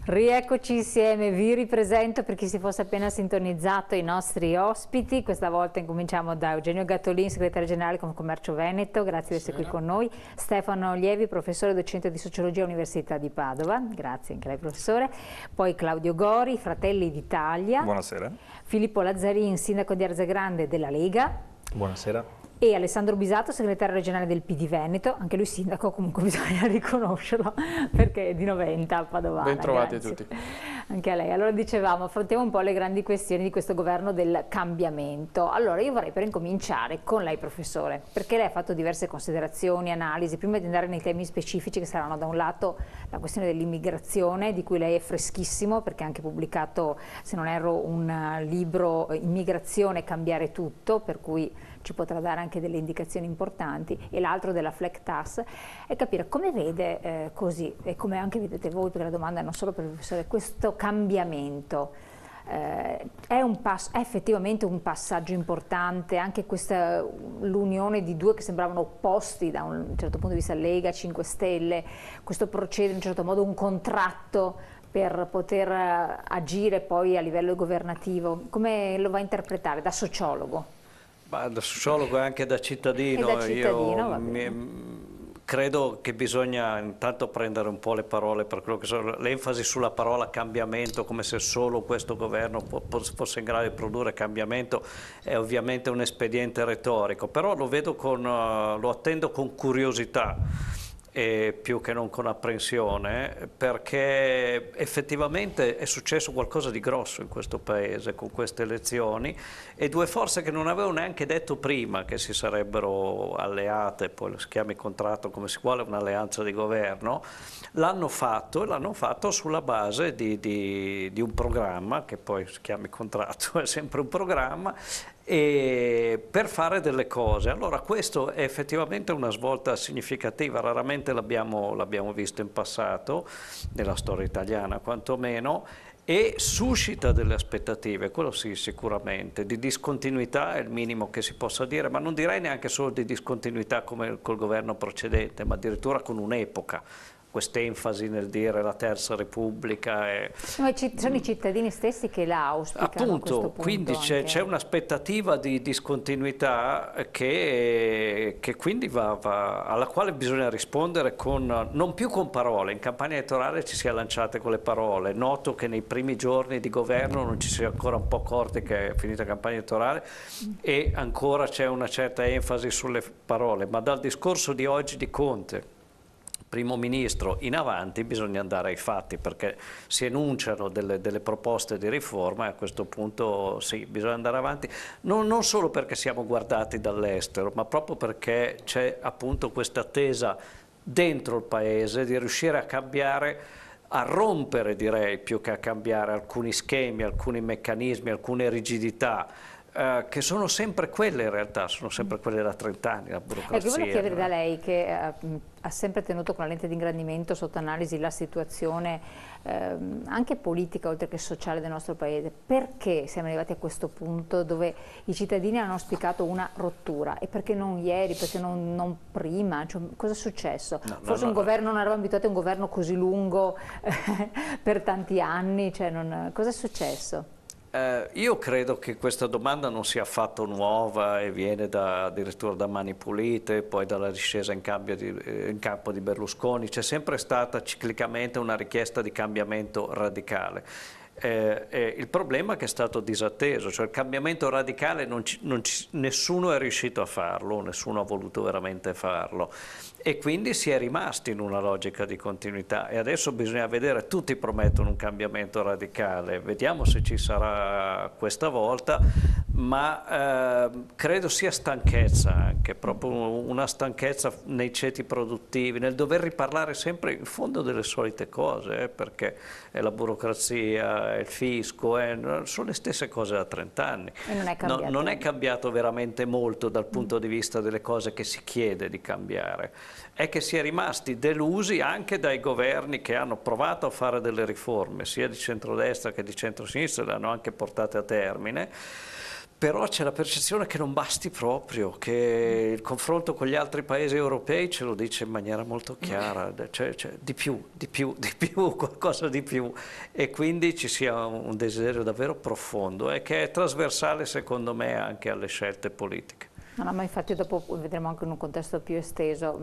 Rieccoci insieme, vi ripresento per chi si fosse appena sintonizzato i nostri ospiti. Questa volta incominciamo da Eugenio Gattolin, segretario generale Confcommercio Veneto, grazie di essere qui con noi. Stefano Lievi, professore docente di sociologia all'Università di Padova, grazie anche a lei professore. Poi Claudio Gori, Fratelli d'Italia. Buonasera. Filippo Lazzarin, sindaco di Arzegrande della Lega. Buonasera. E Alessandro Bisato, segretario regionale del PD Veneto, anche lui sindaco, comunque bisogna riconoscerlo perché è di Noventa, padovana. Bentrovati a tutti. Anche a lei. Allora dicevamo, affrontiamo un po' le grandi questioni di questo governo del cambiamento. Allora io vorrei per incominciare con lei professore, perché lei ha fatto diverse considerazioni, analisi, prima di andare nei temi specifici che saranno da un lato la questione dell'immigrazione, di cui lei è freschissimo perché ha anche pubblicato, se non erro, un libro Immigrazione, cambiare tutto, per cui ci potrà dare anche delle indicazioni importanti, e l'altro della flat tax, e capire come vede così, e come anche vedete voi, perché la domanda è non solo per il professore, questo cambiamento è effettivamente un passaggio importante, anche questa l'unione di due che sembravano opposti da un certo punto di vista, Lega, 5 Stelle, questo procedere in un certo modo, un contratto per poter agire poi a livello governativo, come lo va a interpretare da sociologo? Da sociologo e anche da cittadino, credo che bisogna intanto prendere un po' le parole per quello che sono, l'enfasi sulla parola cambiamento, come se solo questo governo fosse in grado di produrre cambiamento, è ovviamente un espediente retorico, però lo vedo lo attendo con curiosità. Più che non con apprensione, perché effettivamente è successo qualcosa di grosso in questo paese con queste elezioni, e due forze che non avevo neanche detto prima che si sarebbero alleate, poi lo si chiami contratto come si vuole, un'alleanza di governo, l'hanno fatto, e l'hanno fatto sulla base di un programma, che poi si chiami contratto, è sempre un programma, e per fare delle cose. Allora questo è effettivamente una svolta significativa, raramente l'abbiamo visto in passato, nella storia italiana quantomeno, e suscita delle aspettative, quello sì, sicuramente. Di discontinuità è il minimo che si possa dire, ma non direi neanche solo di discontinuità come col governo precedente, ma addirittura con un'epoca. Quest'enfasi nel dire la Terza Repubblica. Ma sono i cittadini stessi che la auspicano. Appunto, quindi c'è un'aspettativa di discontinuità che quindi alla quale bisogna rispondere non più con parole. In campagna elettorale ci si è lanciate con le parole. Noto che nei primi giorni di governo non ci si è ancora un po' accorti che è finita la campagna elettorale e ancora c'è una certa enfasi sulle parole, ma dal discorso di oggi di Conte, primo ministro, in avanti bisogna andare ai fatti, perché si enunciano delle proposte di riforma e a questo punto sì, bisogna andare avanti, non solo perché siamo guardati dall'estero, ma proprio perché c'è appunto questa attesa dentro il Paese di riuscire a cambiare, a rompere, direi, più che a cambiare alcuni schemi, alcuni meccanismi, alcune rigidità, che sono sempre quelle in realtà, sono sempre quelle da 30 anni, la burocrazia. Io volevo chiedere da lei, che ha sempre tenuto con la lente di ingrandimento sotto analisi la situazione anche politica oltre che sociale del nostro paese, perché siamo arrivati a questo punto dove i cittadini hanno auspicato una rottura, e perché non ieri, perché non prima, cioè, cosa è successo? Forse un governo, non eravamo abituati a un governo così lungo per tanti anni, cioè cosa è succsso? Io credo che questa domanda non sia affatto nuova e viene addirittura da Mani Pulite, poi dalla discesa in campo di Berlusconi. C'è sempre stata ciclicamente una richiesta di cambiamento radicale. Il problema è che è stato disatteso, cioè il cambiamento radicale nessuno è riuscito a farlo, nessuno ha voluto veramente farlo, e quindi si è rimasti in una logica di continuità, e adesso bisogna vedere, tutti promettono un cambiamento radicale, vediamo se ci sarà questa volta, ma credo sia stanchezza anche, proprio una stanchezza nei ceti produttivi, nel dover riparlare sempre in fondo delle solite cose, perché è la burocrazia, è il fisco, sono le stesse cose da 30 anni. E non è cambiato. Non è cambiato veramente molto dal punto di vista delle cose che si chiede di cambiare, è che si è rimasti delusi anche dai governi che hanno provato a fare delle riforme, sia di centrodestra che di centrosinistra, le hanno anche portate a termine, Però c'è la percezione che non basti proprio, che il confronto con gli altri paesi europei ce lo dice in maniera molto chiara, cioè di più, qualcosa di più, e quindi ci sia un desiderio davvero profondo e che è trasversale secondo me anche alle scelte politiche. No, ma infatti dopo vedremo anche in un contesto più esteso.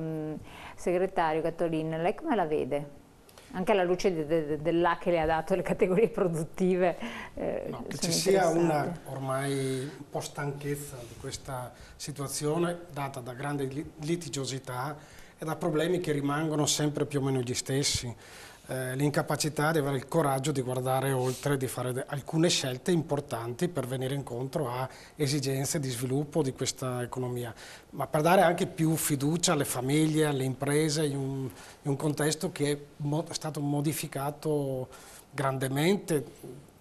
Segretario Gattolin, lei come la vede? Anche alla luce dell'A che le ha dato le categorie produttive. No, che ci sia una ormai un po' stanchezza di questa situazione data da grande litigiosità e da problemi che rimangono sempre più o meno gli stessi. L'incapacità di avere il coraggio di guardare oltre, di fare alcune scelte importanti per venire incontro a esigenze di sviluppo di questa economia, ma per dare anche più fiducia alle famiglie, alle imprese, in un contesto che è stato modificato grandemente.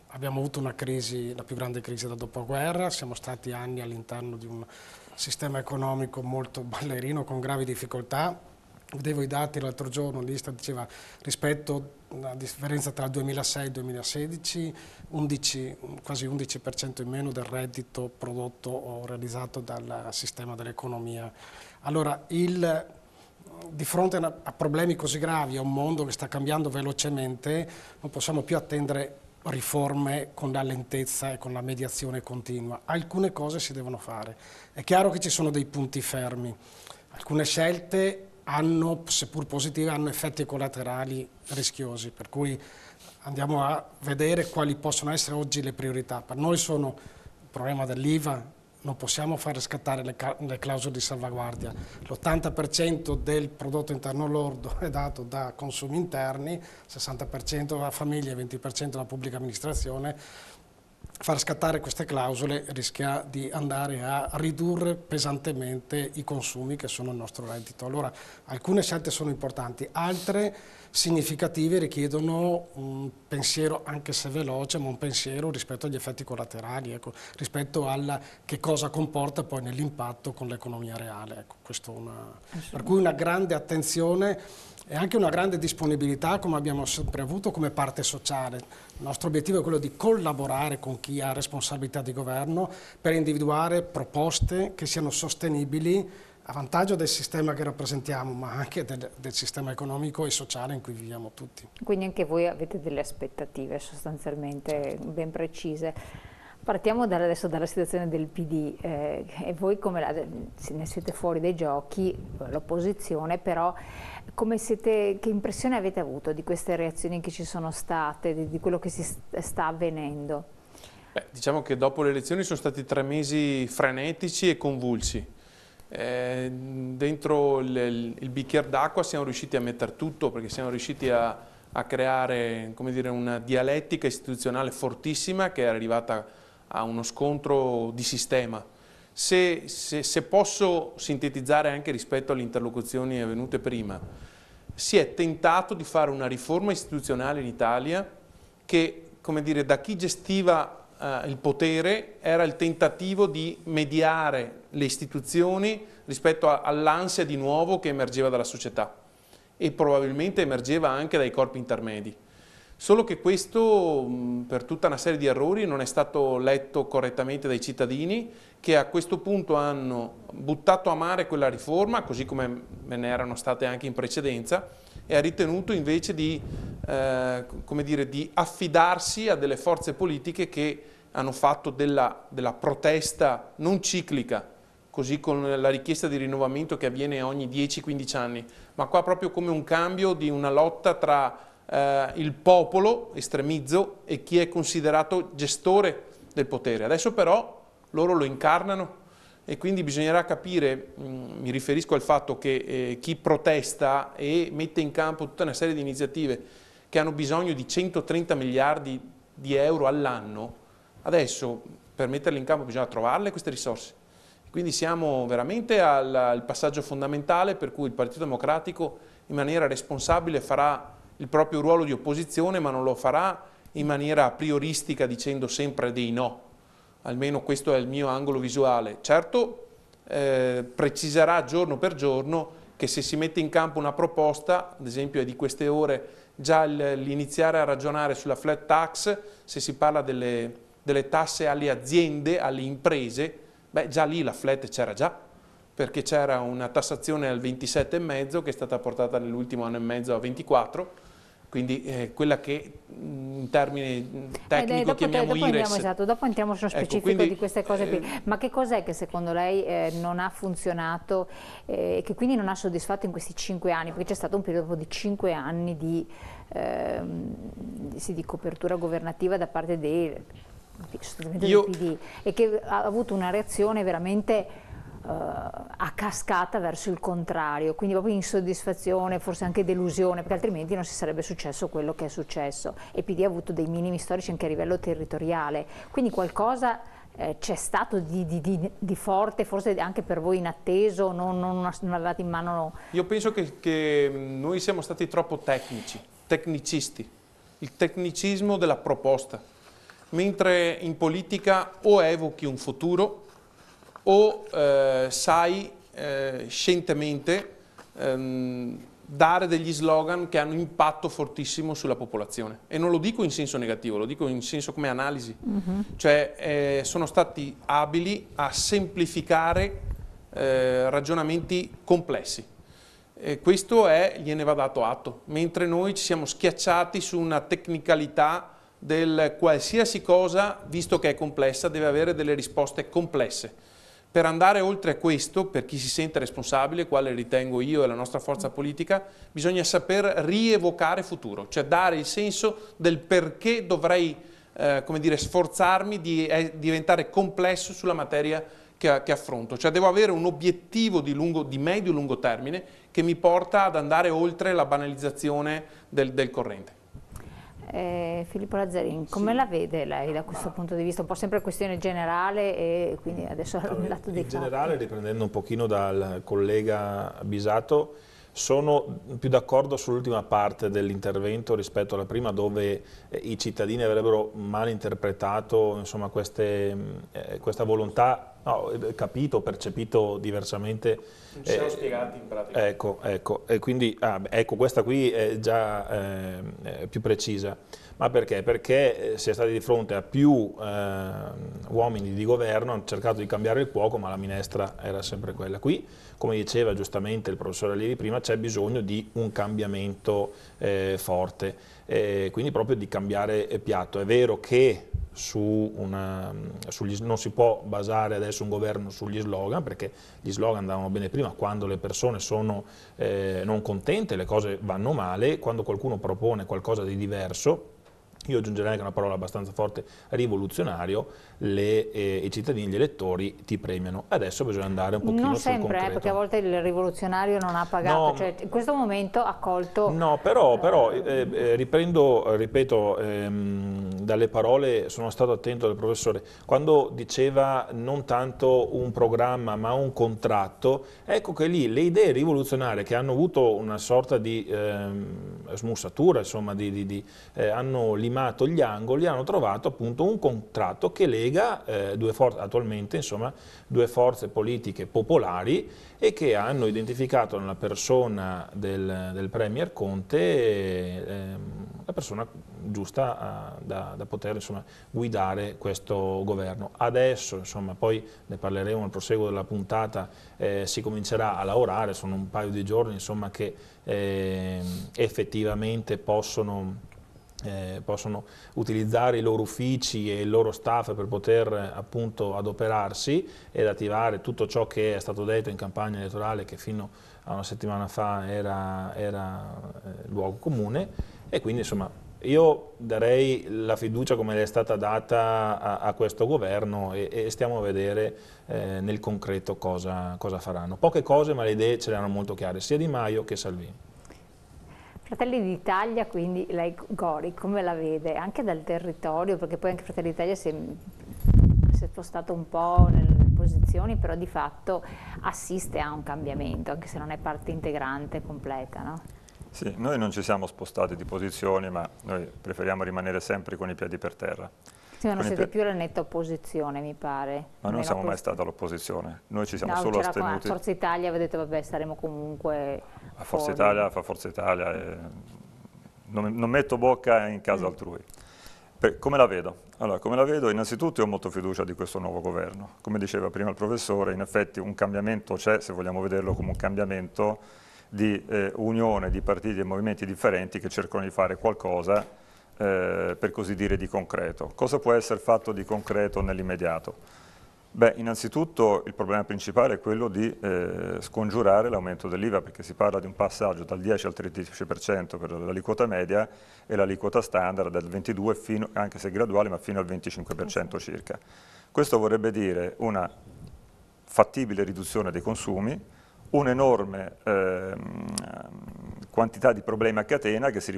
Abbiamo avuto una crisi, la più grande crisi dal dopoguerra, siamo stati anni all'interno di un sistema economico molto ballerino con gravi difficoltà. Vedevo i dati l'altro giorno, l'Istat diceva rispetto alla differenza tra il 2006 e il 2016, quasi 11% in meno del reddito prodotto o realizzato dal sistema dell'economia. Allora, di fronte a problemi così gravi, a un mondo che sta cambiando velocemente, non possiamo più attendere riforme con la lentezza e con la mediazione continua. Alcune cose si devono fare. È chiaro che ci sono dei punti fermi. Alcune scelte seppur positive, hanno effetti collaterali rischiosi, per cui andiamo a vedere quali possono essere oggi le priorità. Per noi sono il problema dell'IVA, non possiamo fare scattare le clausole di salvaguardia. L'80% del prodotto interno lordo è dato da consumi interni, 60% dalla famiglia e 20% dalla pubblica amministrazione. Far scattare queste clausole rischia di andare a ridurre pesantemente i consumi che sono il nostro reddito. Allora, alcune scelte sono importanti, altre significative richiedono un pensiero, anche se veloce, ma un pensiero rispetto agli effetti collaterali, ecco, rispetto a che cosa comporta poi nell'impatto con l'economia reale. Ecco, per cui una grande attenzione e anche una grande disponibilità, come abbiamo sempre avuto come parte sociale. Il nostro obiettivo è quello di collaborare con chi ha responsabilità di governo per individuare proposte che siano sostenibili a vantaggio del sistema che rappresentiamo, ma anche del sistema economico e sociale in cui viviamo tutti. Quindi anche voi avete delle aspettative sostanzialmente ben precise. Partiamo adesso dalla situazione del PD, e voi ne siete fuori dai giochi, l'opposizione, però che impressione avete avuto di queste reazioni che ci sono state, di quello che si sta avvenendo? Diciamo che dopo le elezioni sono stati 3 mesi frenetici e convulsi. Dentro il bicchiere d'acqua siamo riusciti a mettere tutto, perché siamo riusciti a creare, come dire, una dialettica istituzionale fortissima che è arrivata a uno scontro di sistema. Se posso sintetizzare anche rispetto alle interlocuzioni avvenute prima, si è tentato di fare una riforma istituzionale in Italia che, come dire, da chi gestiva il potere era il tentativo di mediare le istituzioni rispetto all'ansia di nuovo che emergeva dalla società e probabilmente emergeva anche dai corpi intermedi. Solo che questo, per tutta una serie di errori, non è stato letto correttamente dai cittadini, che a questo punto hanno buttato a mare quella riforma, così come ve ne erano state anche in precedenza, e ha ritenuto invece di, come dire, di affidarsi a delle forze politiche che hanno fatto della protesta non ciclica, così con la richiesta di rinnovamento che avviene ogni 10-15 anni, ma qua proprio come un cambio di una lotta tra il popolo, estremizzo, e chi è considerato gestore del potere. Adesso però loro lo incarnano e quindi bisognerà capire, mi riferisco al fatto che chi protesta e mette in campo tutta una serie di iniziative che hanno bisogno di 130 miliardi di euro all'anno, adesso per metterle in campo bisogna trovarle queste risorse. Quindi siamo veramente al passaggio fondamentale per cui il Partito Democratico in maniera responsabile farà il proprio ruolo di opposizione, ma non lo farà in maniera prioristica dicendo sempre dei no. Almeno questo è il mio angolo visuale. Certo, preciserà giorno per giorno che se si mette in campo una proposta, ad esempio è di queste ore già l'iniziare a ragionare sulla flat tax, se si parla delle delle tasse alle aziende, alle imprese, beh già lì la flat c'era già, perché c'era una tassazione al 27,5 che è stata portata nell'ultimo anno e mezzo a 24, quindi quella che in termini tecnico chiamiamo IRES. Esatto, dopo entriamo sullo specifico di queste cose qui. Ma che cos'è che secondo lei non ha funzionato e che quindi non ha soddisfatto in questi 5 anni? Perché c'è stato un periodo di 5 anni di copertura governativa da parte del PD e che ha avuto una reazione veramente a cascata verso il contrario, quindi proprio insoddisfazione, forse anche delusione, perché altrimenti non si sarebbe successo quello che è successo. E il PD ha avuto dei minimi storici anche a livello territoriale, quindi qualcosa c'è stato di forte, forse anche per voi inatteso, non avevate in mano... Io penso che noi siamo stati troppo tecnicisti, il tecnicismo della proposta, mentre in politica o evochi un futuro o sai scientemente dare degli slogan che hanno impatto fortissimo sulla popolazione. E non lo dico in senso negativo, lo dico in senso come analisi. Cioè sono stati abili a semplificare ragionamenti complessi. Questo gliene va dato atto, mentre noi ci siamo schiacciati su una tecnicalità del qualsiasi cosa, visto che è complessa, deve avere delle risposte complesse. Per andare oltre a questo, per chi si sente responsabile, quale ritengo io e la nostra forza politica, bisogna saper rievocare futuro, cioè dare il senso del perché dovrei come dire, sforzarmi di diventare complesso sulla materia che affronto. Cioè devo avere un obiettivo di medio-lungo termine che mi porta ad andare oltre la banalizzazione del corrente. Filippo Lazzarin, come la vede lei da questo punto di vista? Un po' sempre questione generale e quindi adesso il lato dei fatti. In generale, riprendendo un pochino dal collega Bisato, sono più d'accordo sull'ultima parte dell'intervento rispetto alla prima, dove i cittadini avrebbero mal interpretato, insomma, questa volontà, capito, percepito diversamente. Non ci siamo spiegati in pratica. Ecco, e quindi questa qui è già più precisa. Ma perché? Perché si è stati di fronte a più uomini di governo, hanno cercato di cambiare il cuoco, ma la minestra era sempre quella. Qui, come diceva giustamente il professor Allievi prima, c'è bisogno di un cambiamento forte, quindi proprio di cambiare piatto. È vero che non si può basare adesso un governo sugli slogan, perché gli slogan andavano bene prima quando le persone sono non contente, le cose vanno male. Quando qualcuno propone qualcosa di diverso, io aggiungerei anche una parola abbastanza forte, rivoluzionario, i cittadini, gli elettori ti premiano. Adesso bisogna andare un pochino sul concreto. Non sempre, perché a volte il rivoluzionario non ha pagato, no, cioè in questo momento ha colto... No, però ripeto, dalle parole, sono stato attento del professore, quando diceva non tanto un programma ma un contratto, ecco che lì le idee rivoluzionarie che hanno avuto una sorta di smussatura, insomma, hanno limato gli angoli, hanno trovato appunto un contratto che lega attualmente, insomma, due forze politiche popolari e che hanno identificato nella persona del Premier Conte la persona giusta da poter, insomma, guidare questo governo. Adesso, insomma, poi ne parleremo nel proseguo della puntata, si comincerà a lavorare, sono un paio di giorni, insomma, che effettivamente possono utilizzare i loro uffici e il loro staff per poter appunto adoperarsi ed attivare tutto ciò che è stato detto in campagna elettorale, che fino a una settimana fa era luogo comune. E quindi, insomma, io darei la fiducia come le è stata data a questo governo e stiamo a vedere nel concreto cosa faranno. Poche cose, ma le idee ce le hanno molto chiare, sia Di Maio che Salvini. Fratelli d'Italia, quindi lei, Gori, come la vede? Anche dal territorio, perché poi anche Fratelli d'Italia si è spostato un po' nelle posizioni, però di fatto assiste a un cambiamento, anche se non è parte integrante completa, no? Sì, noi non ci siamo spostati di posizioni, ma noi preferiamo rimanere sempre con i piedi per terra. Sì, ma non siete più la netta opposizione, mi pare. Ma non siamo mai stati all'opposizione, noi ci siamo solo astenuti. A Forza Italia avete detto, vabbè, staremo comunque a Forza Italia, fa Forza Italia, non metto bocca in casa altrui. Come la vedo? Allora, come la vedo? Innanzitutto io ho molta fiducia di questo nuovo governo. Come diceva prima il professore, in effetti un cambiamento c'è, se vogliamo vederlo come un cambiamento di unione di partiti e movimenti differenti che cercano di fare qualcosa, per così dire, di concreto. Cosa può essere fatto di concreto nell'immediato? Beh, innanzitutto il problema principale è quello di scongiurare l'aumento dell'IVA, perché si parla di un passaggio dal 10 al 13% per l'aliquota media e l'aliquota standard del 22%, fino, anche se graduale, ma fino al 25% circa. Questo vorrebbe dire una fattibile riduzione dei consumi, un'enorme quantità di problemi a catena che si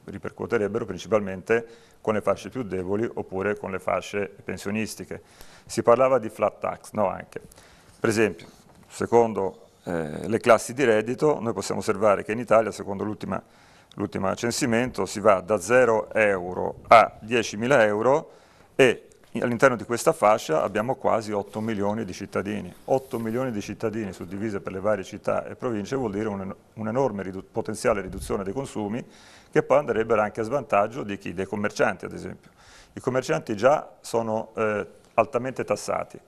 ripercuoterebbero principalmente con le fasce più deboli oppure con le fasce pensionistiche. Si parlava di flat tax, no anche. Per esempio, secondo le classi di reddito, noi possiamo osservare che in Italia, secondo l'ultimo censimento, si va da 0 euro a 10.000 euro e all'interno di questa fascia abbiamo quasi 8 milioni di cittadini. 8 milioni di cittadini suddivise per le varie città e province vuol dire un'enorme potenziale riduzione dei consumi che poi andrebbero anche a svantaggio di chi? Dei commercianti, ad esempio. I commercianti già sono altamente tassati.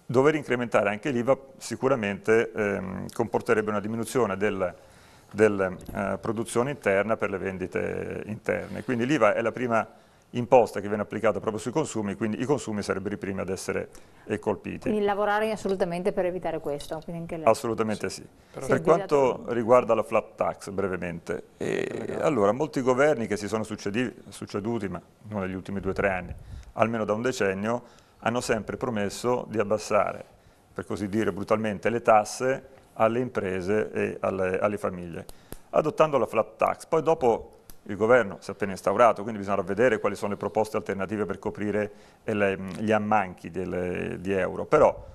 Dover incrementare anche l'IVA sicuramente comporterebbe una diminuzione della produzione interna per le vendite interne. Quindi l'IVA è la prima imposta che viene applicata proprio sui consumi, quindi i consumi sarebbero i primi ad essere colpiti. Quindi lavorare assolutamente per evitare questo? Anche lei. Assolutamente sì. Per quanto riguarda la flat tax, brevemente, allora molti governi che si sono succeduti, ma non negli ultimi 2 o 3 anni, almeno da un decennio, hanno sempre promesso di abbassare, per così dire brutalmente, le tasse alle imprese e alle famiglie, adottando la flat tax. Poi dopo il governo si è appena instaurato, quindi bisogna vedere quali sono le proposte alternative per coprire gli ammanchi di euro, però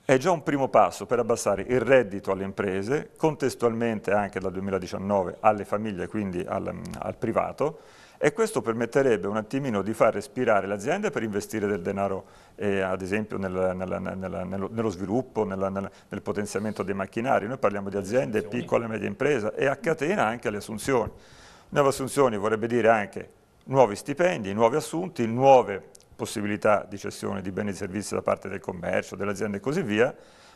è già un primo passo per abbassare il reddito alle imprese, contestualmente anche dal 2019 alle famiglie, quindi al privato, e questo permetterebbe un attimino di far respirare le aziende per investire del denaro, ad esempio nello sviluppo, nel potenziamento dei macchinari. Noi parliamo di aziende, piccole e medie imprese, e a catena anche alle assunzioni. Nuove assunzioni vorrebbe dire anche nuovi stipendi, nuovi assunti, nuove possibilità di cessione di beni e servizi da parte del commercio, delle aziende e così via,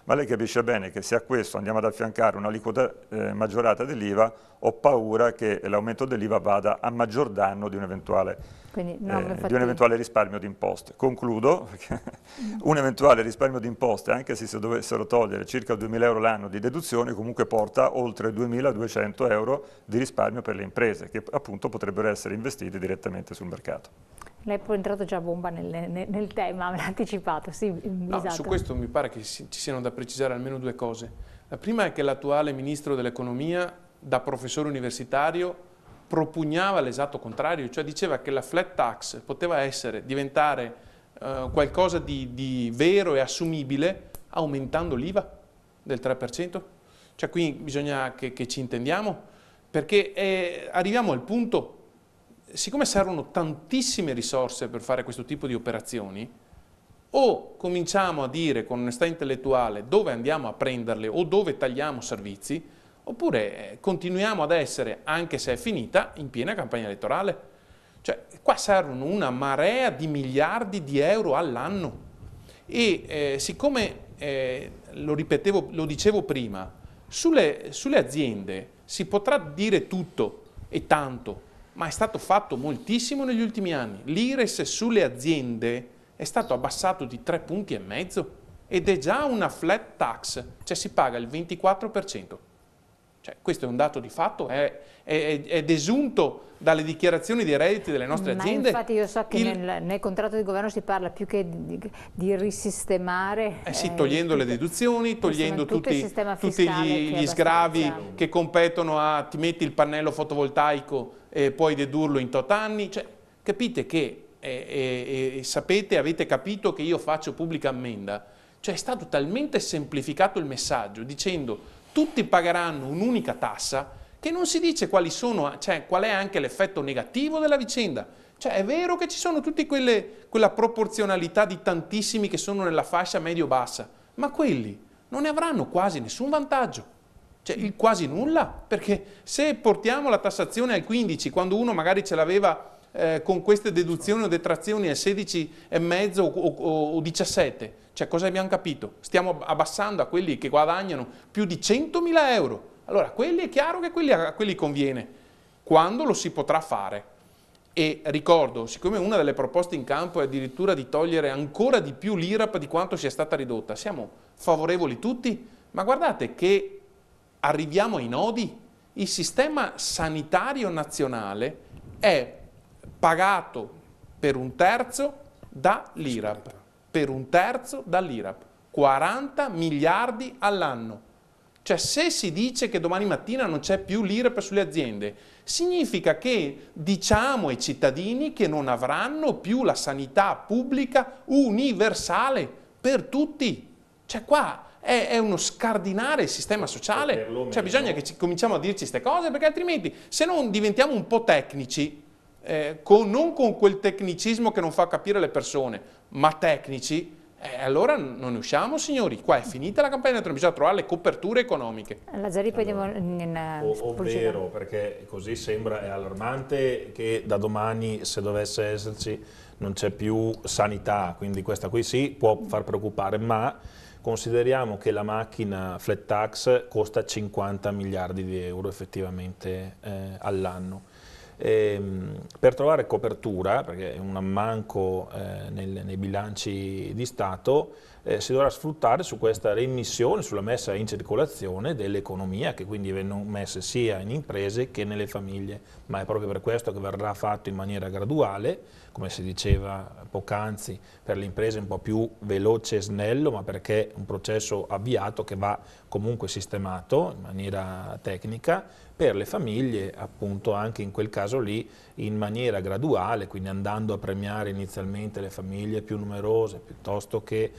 ma lei capisce bene che se a questo andiamo ad affiancare un'aliquota maggiorata dell'IVA, ho paura che l'aumento dell'IVA vada a maggior danno di un eventuale risparmio di imposte. Concludo, perché un eventuale risparmio di imposte, anche se si dovessero togliere circa 2.000 euro l'anno di deduzione, comunque porta oltre 2.200 euro di risparmio per le imprese, che appunto potrebbero essere investiti direttamente sul mercato. Lei è poi entrato già a bomba nel tema, me l'ha anticipato, sì, no, esatto. Su questo mi pare che ci siano da precisare almeno 2 cose. La prima è che l'attuale Ministro dell'Economia, da professore universitario, propugnava l'esatto contrario, cioè diceva che la flat tax poteva diventare qualcosa di vero e assumibile aumentando l'IVA del 3%. Cioè qui bisogna che ci intendiamo, perché arriviamo al punto, siccome servono tantissime risorse per fare questo tipo di operazioni, o cominciamo a dire con onestà intellettuale dove andiamo a prenderle o dove tagliamo servizi, oppure continuiamo ad essere, anche se è finita, in piena campagna elettorale. Cioè, qua servono una marea di miliardi di euro all'anno e siccome, lo dicevo prima, sulle aziende si potrà dire tutto e tanto, ma è stato fatto moltissimo negli ultimi anni. L'IRES sulle aziende è stato abbassato di 3,5 punti ed è già una flat tax, cioè si paga il 24%. Cioè, questo è un dato di fatto, è desunto dalle dichiarazioni dei redditi delle nostre aziende. Infatti io so che nel contratto di governo si parla più che di risistemare. Sì, togliendo le deduzioni, togliendo tutti gli sgravi che competono a ti metti il pannello fotovoltaico e puoi dedurlo in tot anni. Cioè, capite che, sapete, avete capito che io faccio pubblica ammenda. Cioè è stato talmente semplificato il messaggio dicendo tutti pagheranno un'unica tassa, che non si dice quali sono, cioè qual è anche l'effetto negativo della vicenda. Cioè è vero che ci sono tutte quella proporzionalità di tantissimi che sono nella fascia medio-bassa, ma quelli non ne avranno quasi nessun vantaggio. Cioè il quasi nulla, perché se portiamo la tassazione al 15, quando uno magari ce l'aveva con queste deduzioni o detrazioni al 16,5 o 17. Cioè, cosa abbiamo capito? Stiamo abbassando a quelli che guadagnano più di 100.000 euro. Allora, quelli è chiaro che a quelli conviene. Quando lo si potrà fare? E ricordo, siccome una delle proposte in campo è addirittura di togliere ancora di più l'IRAP di quanto sia stata ridotta, siamo favorevoli tutti? Ma guardate che arriviamo ai nodi. Il sistema sanitario nazionale è pagato per 1/3 dall'IRAP. Per 1/3 dall'IRAP. 40 miliardi all'anno. Cioè, se si dice che domani mattina non c'è più l'IRAP sulle aziende, significa che diciamo ai cittadini che non avranno più la sanità pubblica universale per tutti. Cioè, qua è uno scardinare il sistema sociale. Cioè, bisogna che cominciamo a dirci queste cose, perché altrimenti, se non diventiamo un po' tecnici, non con quel tecnicismo che non fa capire le persone, ma tecnici, allora non ne usciamo, signori. Qua è finita la campagna elettorale, bisogna trovare le coperture economiche. Lazzari, poi andiamo in ovvero, perché così sembra, è allarmante che da domani, se dovesse esserci, non c'è più sanità, quindi questa qui sì, può far preoccupare, ma consideriamo che la macchina flat tax costa 50 miliardi di euro effettivamente all'anno. Per trovare copertura, perché è un ammanco nei bilanci di Stato, si dovrà sfruttare su questa reimmissione, sulla messa in circolazione dell'economia, che quindi vengono messe sia in imprese che nelle famiglie, ma è proprio per questo che verrà fatto in maniera graduale, come si diceva poc'anzi, per le imprese un po' più veloce e snello, ma perché è un processo avviato che va comunque sistemato in maniera tecnica, per le famiglie appunto anche in quel caso lì in maniera graduale, quindi andando a premiare inizialmente le famiglie più numerose piuttosto che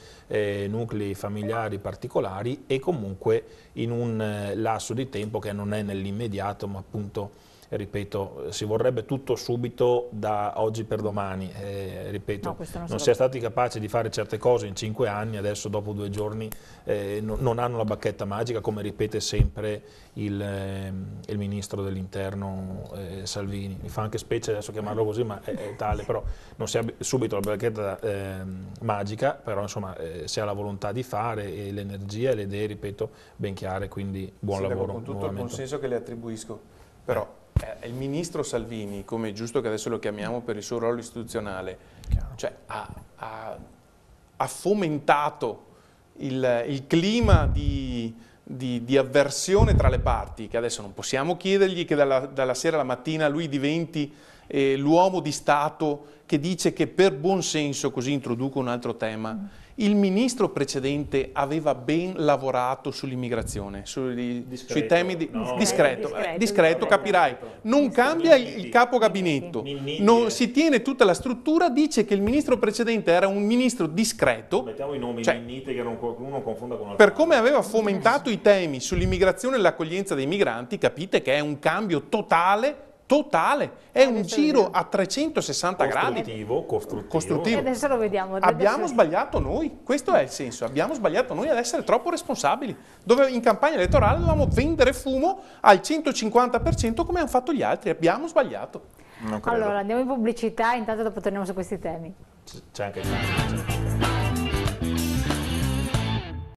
nuclei familiari particolari, e comunque in un lasso di tempo che non è nell'immediato, ma appunto ripeto, si vorrebbe tutto subito da oggi per domani, ripeto, non si è stati capaci di fare certe cose in 5 anni, adesso dopo 2 giorni non hanno la bacchetta magica, come ripete sempre il ministro dell'interno Salvini. Mi fa anche specie adesso chiamarlo così, ma è tale, però non si ha subito la bacchetta magica, però insomma si ha la volontà di fare e l'energia e le idee, ripeto, ben chiare, quindi buon lavoro. Con tutto il consenso che le attribuisco, però il ministro Salvini, come è giusto che adesso lo chiamiamo per il suo ruolo istituzionale, cioè, ha fomentato il clima di avversione tra le parti, che adesso non possiamo chiedergli che dalla sera alla mattina lui diventi l'uomo di Stato che dice che per buon senso, così introduco un altro tema, il ministro precedente aveva ben lavorato sull'immigrazione, sui temi discreto, capirai. Non cambia il capo gabinetto, non si tiene tutta la struttura, dice che il ministro precedente era un ministro discreto. Mettiamo i nomi, cioè, Minniti, che uno confunda con per come aveva fomentato i temi sull'immigrazione e l'accoglienza dei migranti, capite che è un cambio totale, è un giro a 360 gradi. Costruttivo. Adesso lo vediamo. Abbiamo sbagliato noi, questo è il senso, abbiamo sbagliato noi ad essere troppo responsabili, dove in campagna elettorale dovevamo vendere fumo al 150% come hanno fatto gli altri, abbiamo sbagliato. Allora andiamo in pubblicità, intanto dopo torniamo su questi temi. C'è anche